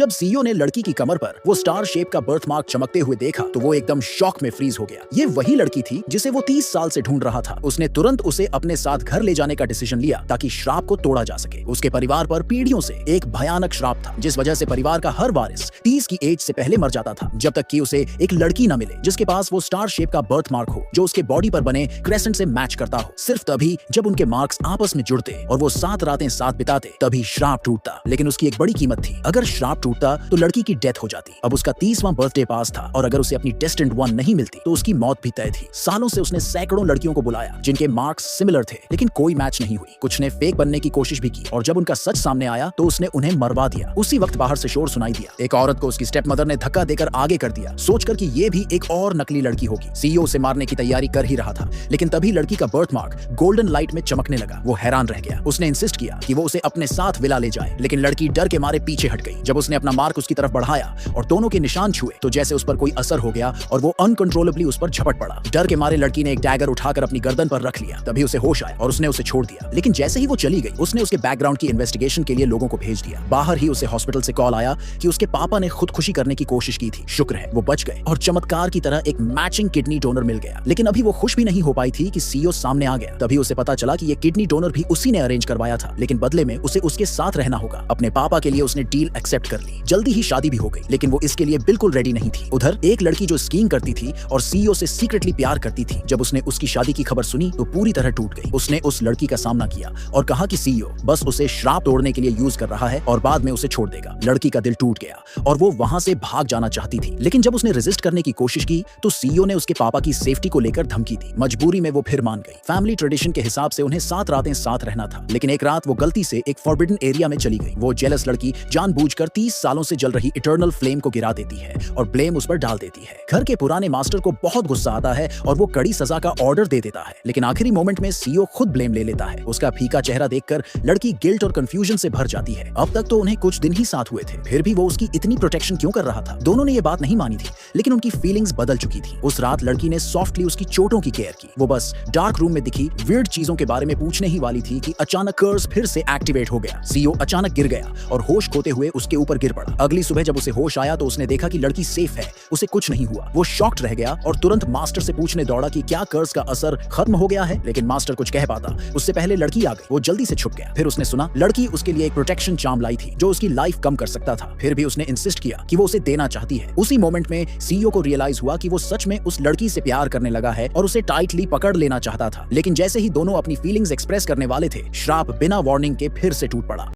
जब सीईओ ने लड़की की कमर पर वो स्टार शेप का बर्थ मार्क चमकते हुए देखा तो वो एकदम शॉक में फ्रीज हो गया। ये वही लड़की थी जिसे वो 30 साल से ढूंढ रहा था। उसने तुरंत उसे अपने साथ घर ले जाने का डिसीजन लिया ताकि श्राप को तोड़ा जा सके। उसके परिवार पर पीढ़ियों से एक भयानक श्राप था जिस वजह से परिवार का हर वारिस 30 की एज से पहले मर जाता था जब तक कि उसे एक लड़की न मिले जिसके पास वो स्टार शेप का बर्थ मार्क हो जो उसके बॉडी पर बने क्रेसेंट से मैच करता हो। सिर्फ तभी जब उनके मार्क्स आपस में जुड़ते और वो 7 रातें साथ बिताते तभी श्राप टूटता। लेकिन उसकी एक बड़ी कीमत थी, अगर श्राप टूटता तो लड़की की डेथ हो जाती। अब उसका 30वां बर्थडे पास था और अगर उसे अपनी डेस्टिन्ड वन नहीं मिलती तो उसकी मौत भी तय थी। सालों से उसने सैकड़ों लड़कियों को बुलाया जिनके मार्क्स सिमिलर थे लेकिन कोई मैच नहीं हुई। कुछ ने फेक बनने की कोशिश भी की और जब उनका सच सामने आया तो उसने उन्हें मरवा दिया। उसी वक्त बाहर से शोर सुनाई दिया। एक औरत को उसकी स्टेप मदर ने धक्का देकर आगे कर दिया, सोचकर कि ये भी एक और नकली लड़की होगी। सीईओ उसे मारने की तैयारी कर ही रहा था लेकिन तभी लड़की का बर्थ मार्क गोल्डन लाइट में चमकने लगा। वो हैरान रह गया। उसने इंसिस्ट किया कि वो उसे अपने साथ विला ले जाए लेकिन लड़की डर के मारे पीछे हट गई। जब उसने अपना मार्क उसकी तरफ बढ़ाया और दोनों के निशान छुए तो जैसे उस पर कोई असर हो गया और वो अनकंट्रोलेबली उस पर झपट पड़ा। डर के मारे लड़की ने एक डैगर उठाकर अपनी गर्दन पर रख लिया। तभी उसे होश आया और उसने उसे छोड़ दिया। लेकिन जैसे ही वो चली गई उसने उसके बैकग्राउंड की इन्वेस्टिगेशन के लिए लोगों को भेज दिया। बाहर ही उसे हॉस्पिटल से कॉल आया कि उसके पापा ने खुदकुशी करने की कोशिश की थी। शुक्र है वो बच गए और चमत्कार की तरह एक मैचिंग किडनी डोनर मिल गया। लेकिन अभी वो खुश भी नहीं हो पाई थी कि सीईओ सामने आ गया। तभी उसे पता चला कि ये किडनी डोनर भी उसी ने अरेंज करवाया था लेकिन बदले में उसे उसके साथ रहना होगा। अपने पापा के लिए उसने डील एक्सेप्ट कर ली। जल्दी ही शादी भी हो गई लेकिन वो इसके लिए बिल्कुल रेडी नहीं थी। उधर एक लड़की जो स्कीइंग करती थी और सीईओ से सीक्रेटली प्यार करती थी, जब उसने उसकी शादी की खबर सुनी तो पूरी तरह टूट गई। उसने उस लड़की का सामना किया और कहा कि सीईओ बस उसे श्राप तोड़ने के लिए यूज कर रहा है और बाद में उसे छोड़ देगा। लड़की का दिल टूट गया और वो वहां से भाग जाना चाहती थी लेकिन जब उसने रेजिस्ट करने की कोशिश की तो सीईओ ने उसके पापा की सेफ्टी को लेकर धमकी दी। मजबूरी में वो फिर मान गई। फैमिली ट्रेडिशन के हिसाब से उन्हें 7 रातें साथ रहना था लेकिन एक रात वो गलती से एक फॉरबिडन एरिया में चली गई। वो जेलस लड़की जानबूझकर 30 सालों से जल रही इटर्नल फ्लेम को गिरा देती है और ब्लेम उस पर डाल देती है। घर के पुराने मास्टर को बहुत गुस्सा आता है और वो कड़ी सजा का ऑर्डर दे देता है लेकिन आखिरी मोमेंट में सीईओ खुद ब्लेम ले लेता है। उसका फीका चेहरा देखकर लड़की गिल्ट और कंफ्यूजन से भर जाती है। अब तक तो उन्हें कुछ दिन ही साथ हुए थे फिर भी वो उसकी इतनी प्रोटेक्शन क्यों कर रहा था। दोनों ने ये बात नहीं मानी थी लेकिन उनकी फीलिंग्स बदल चुकी थी। उस रात लड़की ने सॉफ्टली उसकी चोटों की केयर की। वो बस डार्क रूम में दिखी वियर्ड चीजों के बारे में पूछने ही वाली थी कि अचानक कर्स फिर से एक्टिवेट हो गया। सीईओ अचानक गिर गया और होश खोते हुए उसके ऊपर गिर पड़ा। अगली सुबह जब उसे होश आया तो उसने देखा कि लड़की सेफ है, उसे कुछ नहीं हुआ। वो शॉक्ड रह गया और तुरंत मास्टर से पूछने दौड़ा कि क्या कर्स का असर खत्म हो गया है लेकिन मास्टर कुछ कह पाता उससे पहले लड़की आ गई। वो जल्दी से छुप गया। फिर उसने सुना लड़की उसके लिए एक प्रोटेक्शन चार्म लाई थी जो उसकी लाइफ कम कर सकता था। फिर भी उसने इंसिस्ट किया कि वो उसे देना चाहती है। उसी मोमेंट में सीईओ को रियलाइज हुआ कि वो सच में उस लड़की से प्यार करने लगा है और उसे टाइटली पकड़ लेना चाहता था। लेकिन जैसे ही दोनों अपनी फीलिंग्स एक्सप्रेस करने वाले थे श्राप बिना वार्निंग के फिर से टूट पड़ा।